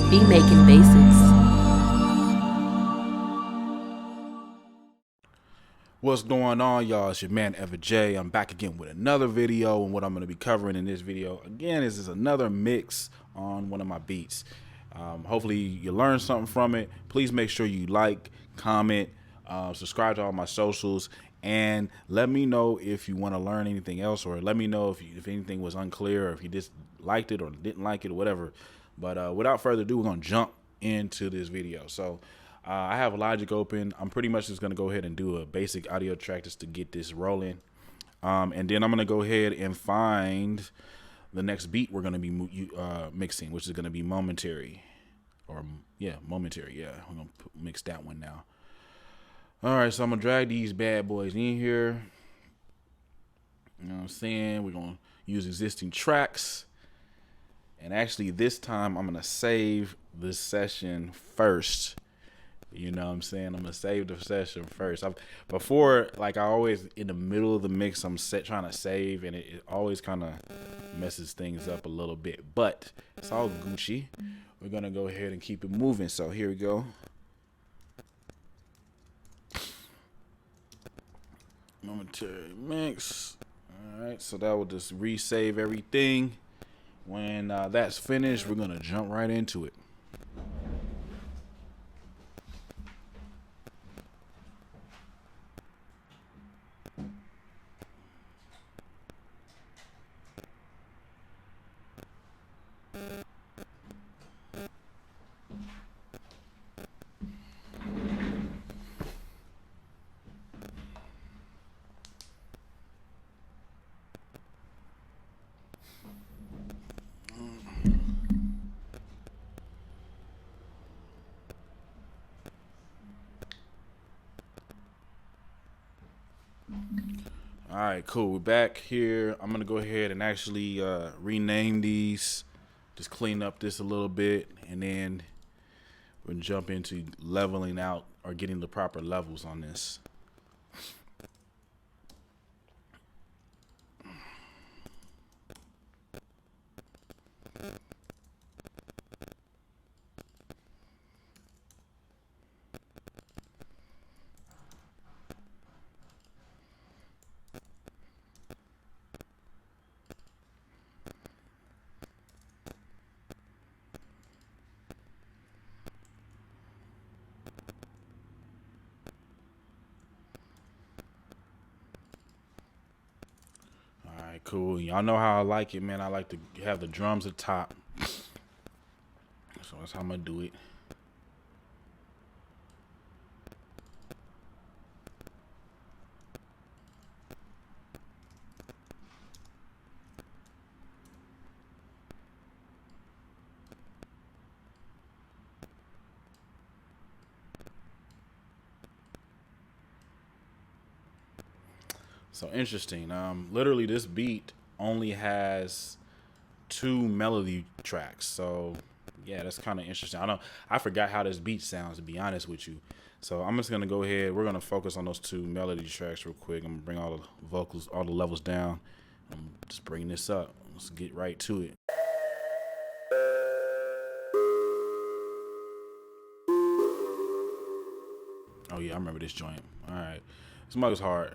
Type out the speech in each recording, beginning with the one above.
Be Making Basics. What's going on, y'all? It's your man Ever J. I'm back again with another video, and what I'm going to be covering in this video again is another mix on one of my beats. Hopefully you learned something from it. Please make sure you like, comment, subscribe to all my socials, and let me know if you want to learn anything else, or let me know if anything was unclear, or if you just liked it or didn't like it or whatever. But without further ado, we're going to jump into this video. So I have Logic open. I'm pretty much just going to go ahead and do a basic audio track just to get this rolling. And then I'm going to go ahead and find the next beat we're going to be mixing, which is going to be Momentary. Momentary. Yeah, we're going to mix that one now. All right, so I'm going to drag these bad boys in here. You know what I'm saying? We're going to use existing tracks. And actually, this time, I'm going to save this session first. You know what I'm saying? I'm going to save the session first. Before, I always, in the middle of the mix, I'm trying to save, and it always kind of messes things up a little bit. But it's all Gucci. We're going to go ahead and keep it moving. So here we go. Momentary mix. All right, so that will just resave everything. When that's finished, we're going to jump right into it. All right, cool. We're back here. I'm going to go ahead and actually rename these, just clean up this a little bit, and then we're going to jump into leveling out or getting the proper levels on this. All right, cool. Y'all know how I like it, man. I like to have the drums at top. So that's how I'm going to do it. So interesting. Literally, this beat only has 2 melody tracks. So yeah, that's kind of interesting. I forgot how this beat sounds, to be honest with you. So I'm just gonna go ahead. We're gonna focus on those 2 melody tracks real quick. I'm gonna bring all the vocals, all the levels down. I'm just bring this up. Let's get right to it. Oh yeah, I remember this joint. All right, this mug is hard.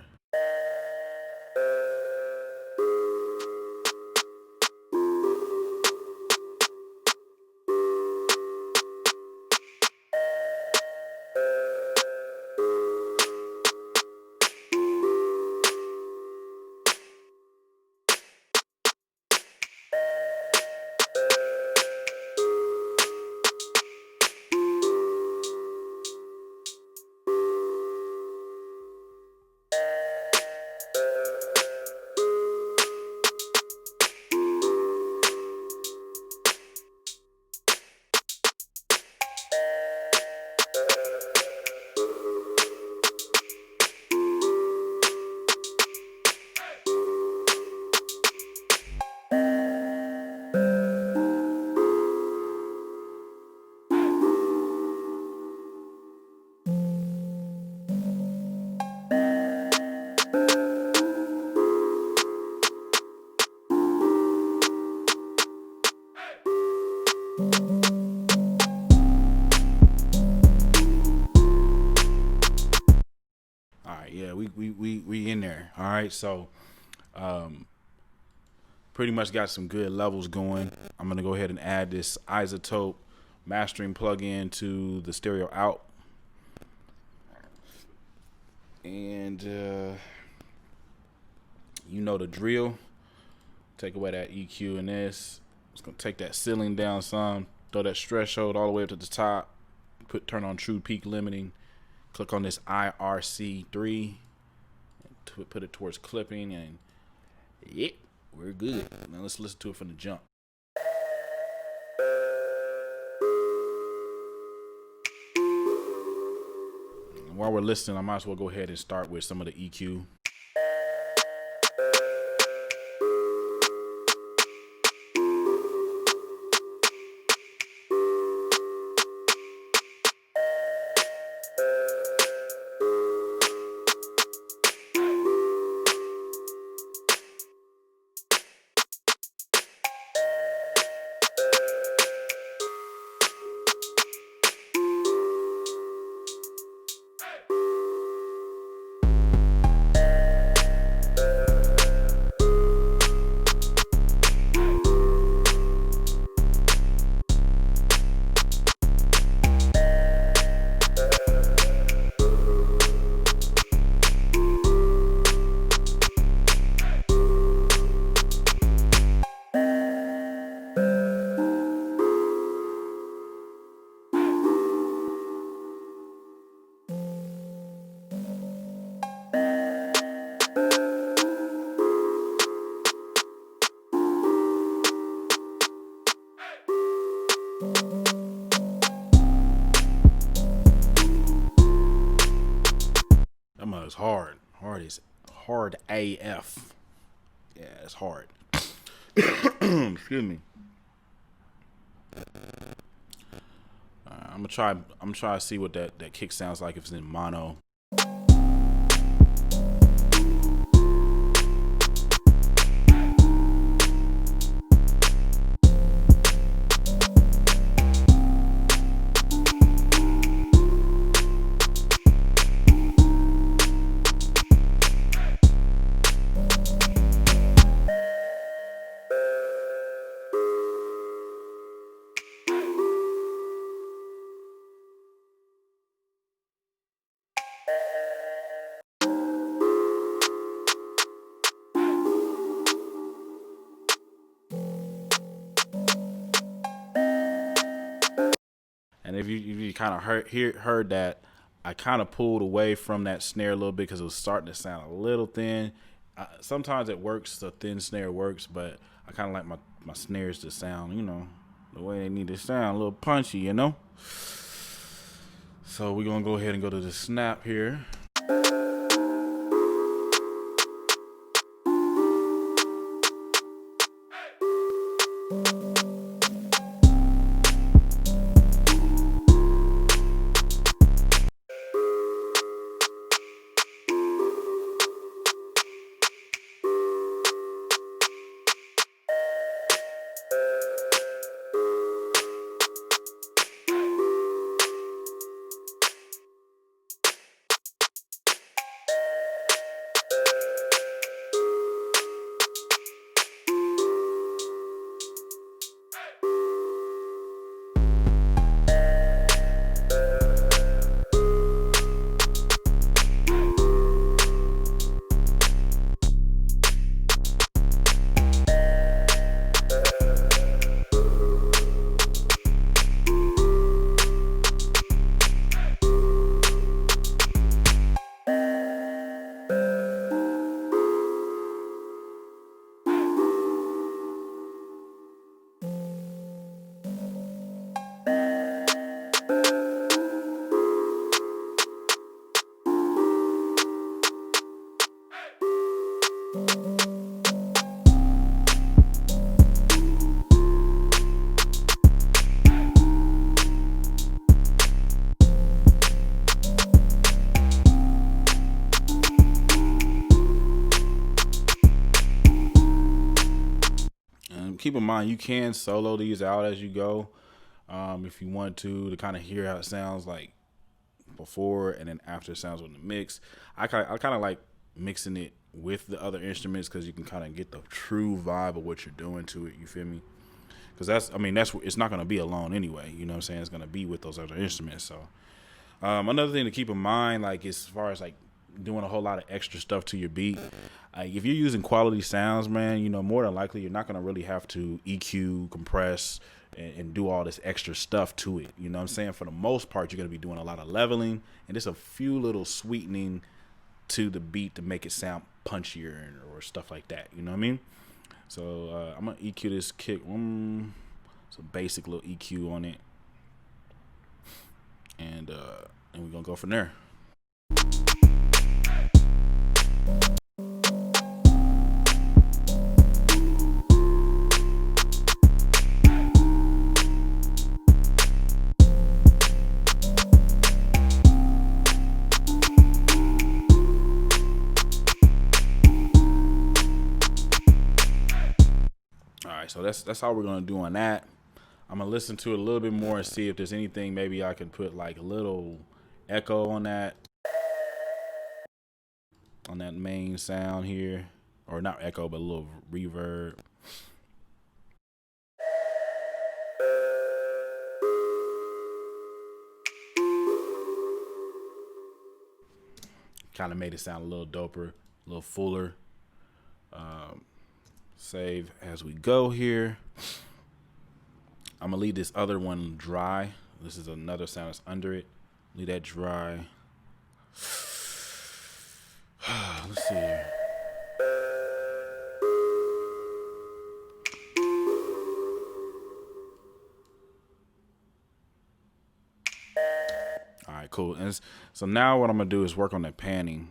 right, so pretty much got some good levels going. I'm gonna go ahead and add this iZotope mastering plugin to the stereo out, and you know the drill. Take away that EQ in this. It's gonna take that ceiling down some, throw that threshold all the way up to the top, turn on true peak limiting, click on this IRC3, put it towards clipping, and yeah, we're good. Now let's listen to it from the jump. And while we're listening, I might as well go ahead and start with some of the EQ. That mug is hard. Hard AF. Yeah, it's hard. Excuse me. I'm gonna try to see what that kick sounds like if it's in mono. And if you kind of heard that, I kind of pulled away from that snare a little bit because it was starting to sound a little thin. Sometimes it works, the thin snare works, but I kind of like my snares to sound, the way they need to sound, a little punchy, So we're going to go ahead and go to the snap here. Keep in mind, you can solo these out as you go if you want to kind of hear how it sounds like before and then after it sounds on the mix. I kind of like mixing it with the other instruments, because you can kind of get the true vibe of what you're doing to it. You feel me? Because that's it's not going to be alone anyway. You know what I'm saying? It's going to be with those other instruments. So another thing to keep in mind, like as far as like doing a whole lot of extra stuff to your beat, if you're using quality sounds, man, you know, more than likely you're not going to really have to EQ, compress, and do all this extra stuff to it. You know what I'm saying? For the most part, you're going to be doing a lot of leveling and just a few little sweetening to the beat to make it sound punchier or stuff like that. You know what I mean? So I'm gonna EQ this kick. It's a basic little EQ on it, and we're gonna go from there. So that's how we're gonna do on that. I'm gonna listen to it a little bit more and see if there's anything maybe I can put like a little echo on that main sound here, or not echo but a little reverb. Kind of made it sound a little doper, a little fuller. Save as we go here. I'm gonna leave this other one dry. This is another sound that's under it. Leave that dry. Let's see here. All right, cool. And so now what I'm gonna do is work on that panning.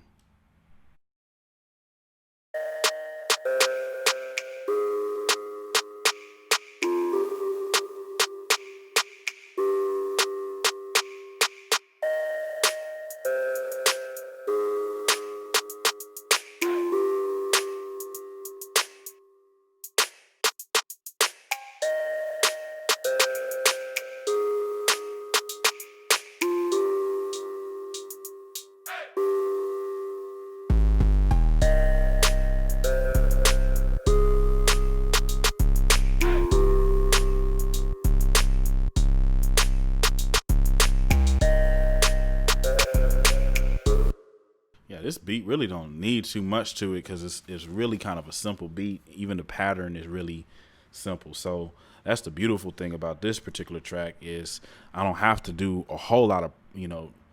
This beat really don't need too much to it because it's really kind of a simple beat. Even the pattern is really simple. So that's the beautiful thing about this particular track is I don't have to do a whole lot of,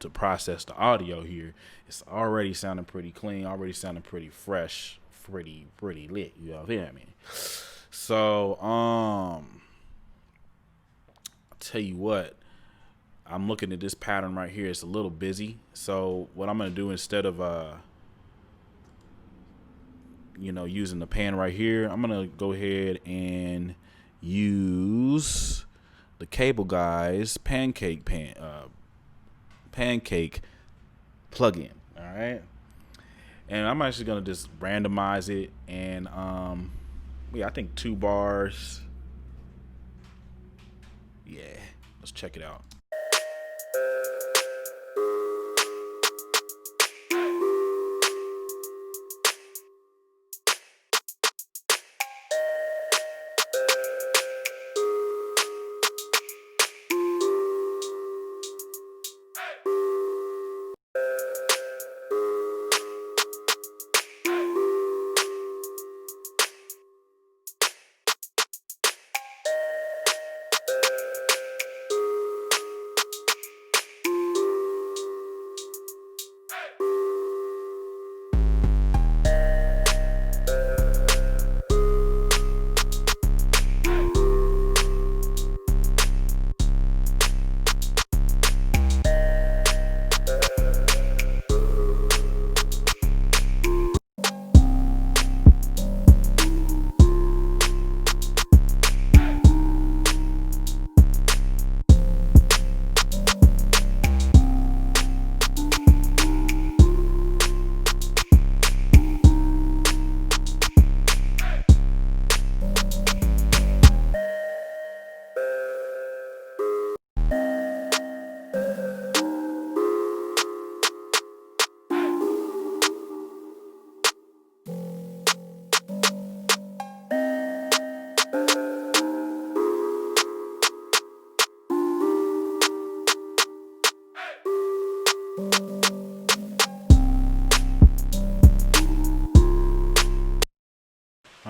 to process the audio here. It's already sounding pretty clean, already sounding pretty fresh, pretty lit. You know what I mean? So I'll tell you what. I'm looking at this pattern right here. It's a little busy. So what I'm going to do instead of, using the pan right here, I'm going to go ahead and use the Cable Guys pancake plugin. All right. And I'm actually going to just randomize it. And, I think 2 bars. Yeah. Let's check it out.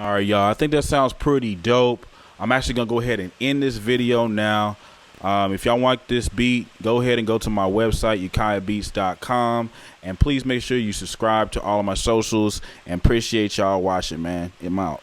All right, y'all. I think that sounds pretty dope. I'm actually going to go ahead and end this video now. If y'all want this beat, go ahead and go to my website, ukiahbeats.com. And please make sure you subscribe to all of my socials. And appreciate y'all watching, man. I'm out.